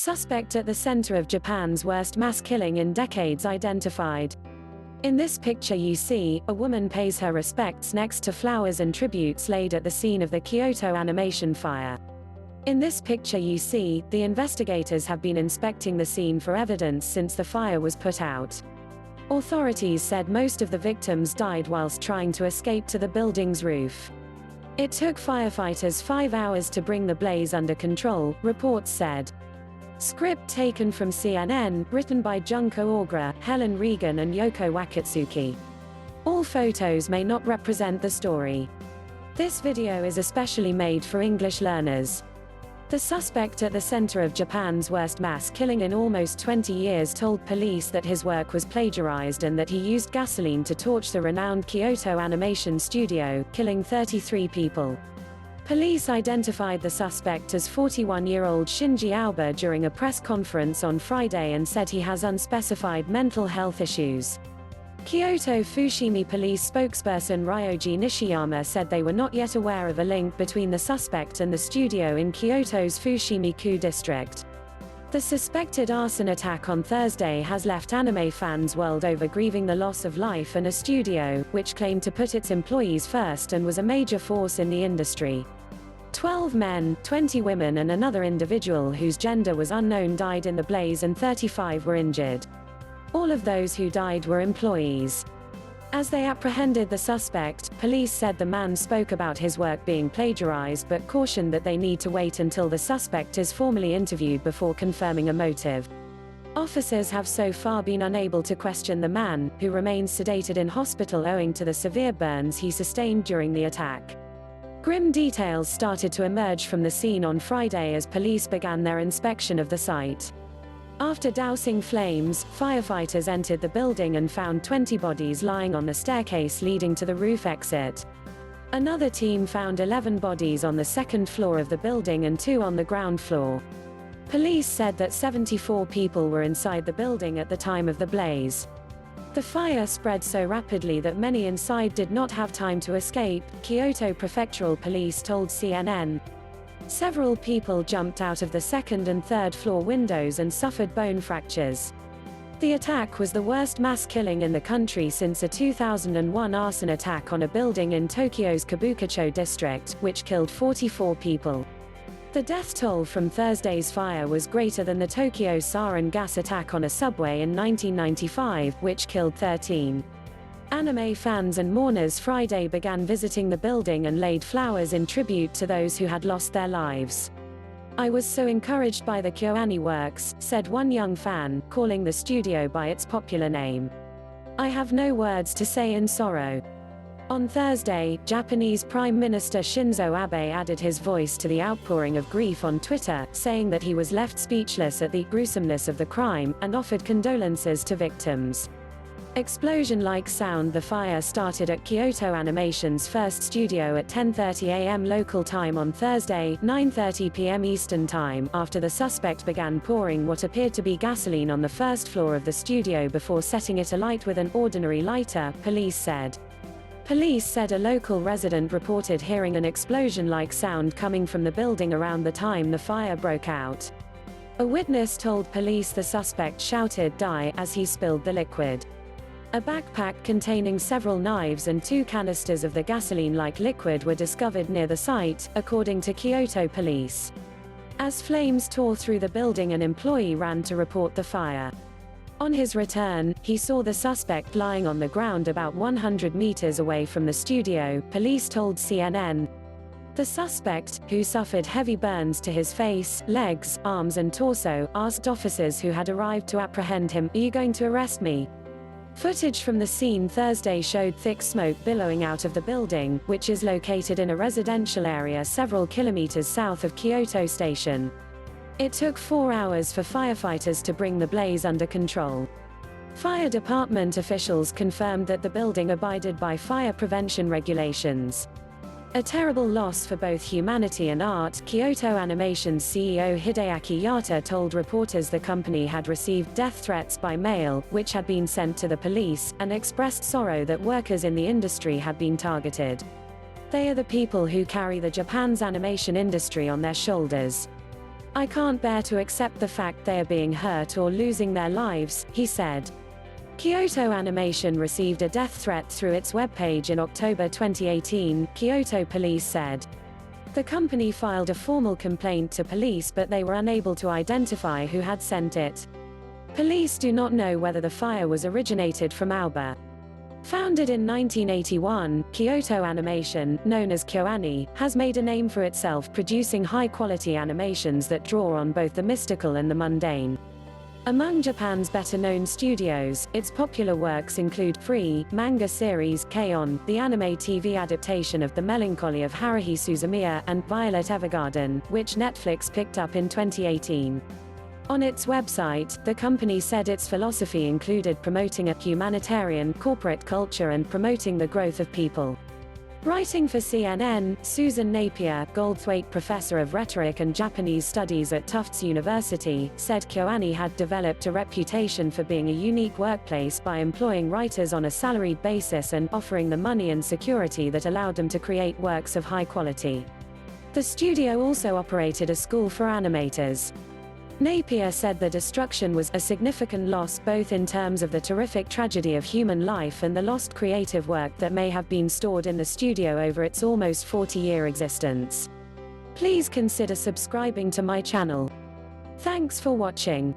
Suspect at the center of Japan's worst mass killing in decades identified. In this picture you see, a woman pays her respects next to flowers and tributes laid at the scene of the Kyoto Animation fire. In this picture you see, the investigators have been inspecting the scene for evidence since the fire was put out. Authorities said most of the victims died whilst trying to escape to the building's roof. It took firefighters 5 hours to bring the blaze under control, reports said. Script taken from CNN, written by Junko Ogura, Helen Regan and Yoko Wakatsuki. All photos may not represent the story. This video is especially made for English learners. The suspect at the center of Japan's worst mass killing in almost 20 years told police that his work was plagiarized and that he used gasoline to torch the renowned Kyoto Animation studio, killing 33 people. Police identified the suspect as 41-year-old Shinji Aoba during a press conference on Friday and said he has unspecified mental health issues. Kyoto Fushimi Police spokesperson Ryoji Nishiyama said they were not yet aware of a link between the suspect and the studio in Kyoto's Fushimi-ku district. The suspected arson attack on Thursday has left anime fans world over grieving the loss of life and a studio, which claimed to put its employees first and was a major force in the industry. 12 men, 20 women and another individual whose gender was unknown died in the blaze and 35 were injured. All of those who died were employees. As they apprehended the suspect, police said the man spoke about his work being plagiarized but cautioned that they need to wait until the suspect is formally interviewed before confirming a motive. Officers have so far been unable to question the man, who remains sedated in hospital owing to the severe burns he sustained during the attack. Grim details started to emerge from the scene on Friday as police began their inspection of the site. After dousing flames, firefighters entered the building and found 20 bodies lying on the staircase leading to the roof exit. Another team found 11 bodies on the second floor of the building and 2 on the ground floor. Police said that 74 people were inside the building at the time of the blaze. The fire spread so rapidly that many inside did not have time to escape, Kyoto Prefectural Police told CNN. Several people jumped out of the second and third floor windows and suffered bone fractures. The attack was the worst mass killing in the country since a 2001 arson attack on a building in Tokyo's Kabukicho district, which killed 44 people. The death toll from Thursday's fire was greater than the Tokyo sarin gas attack on a subway in 1995, which killed 13. Anime fans and mourners Friday began visiting the building and laid flowers in tribute to those who had lost their lives. "I was so encouraged by the KyoAni works," said one young fan, calling the studio by its popular name. "I have no words to say in sorrow." On Thursday, Japanese Prime Minister Shinzo Abe added his voice to the outpouring of grief on Twitter, saying that he was left speechless at the gruesomeness of the crime, and offered condolences to victims. Explosion-like sound. The fire started at Kyoto Animation's first studio at 10:30 a.m. local time on Thursday, 9:30 p.m. Eastern Time, after the suspect began pouring what appeared to be gasoline on the first floor of the studio before setting it alight with an ordinary lighter, police said. Police said a local resident reported hearing an explosion-like sound coming from the building around the time the fire broke out. A witness told police the suspect shouted "Die" as he spilled the liquid. A backpack containing several knives and 2 canisters of the gasoline-like liquid were discovered near the site, according to Kyoto police. As flames tore through the building, an employee ran to report the fire. On his return, he saw the suspect lying on the ground about 100 meters away from the studio, police told CNN. The suspect, who suffered heavy burns to his face, legs, arms and torso, asked officers who had arrived to apprehend him, "Are you going to arrest me?" Footage from the scene Thursday showed thick smoke billowing out of the building, which is located in a residential area several kilometers south of Kyoto Station. It took 4 hours for firefighters to bring the blaze under control. Fire department officials confirmed that the building abided by fire prevention regulations. A terrible loss for both humanity and art, Kyoto Animation's CEO Hideaki Yata told reporters the company had received death threats by mail, which had been sent to the police, and expressed sorrow that workers in the industry had been targeted. "They are the people who carry the Japan's animation industry on their shoulders. "I can't bear to accept the fact they are being hurt or losing their lives," he said. Kyoto Animation received a death threat through its webpage in October 2018, Kyoto Police said. The company filed a formal complaint to police, but they were unable to identify who had sent it. Police do not know whether the fire was originated from Aoba. Founded in 1981, Kyoto Animation, known as KyoAni, has made a name for itself producing high-quality animations that draw on both the mystical and the mundane. Among Japan's better-known studios, its popular works include Free, manga series K-On!, the anime TV adaptation of The Melancholy of Haruhi Suzumiya, and Violet Evergarden, which Netflix picked up in 2018. On its website, the company said its philosophy included promoting a humanitarian corporate culture and promoting the growth of people. Writing for CNN, Susan Napier, Goldthwaite Professor of Rhetoric and Japanese Studies at Tufts University, said KyoAni had developed a reputation for being a unique workplace by employing writers on a salaried basis and offering the money and security that allowed them to create works of high quality. The studio also operated a school for animators. Napier said the destruction was a significant loss both in terms of the terrific tragedy of human life and the lost creative work that may have been stored in the studio over its almost 40-year existence. Please consider subscribing to my channel. Thanks for watching.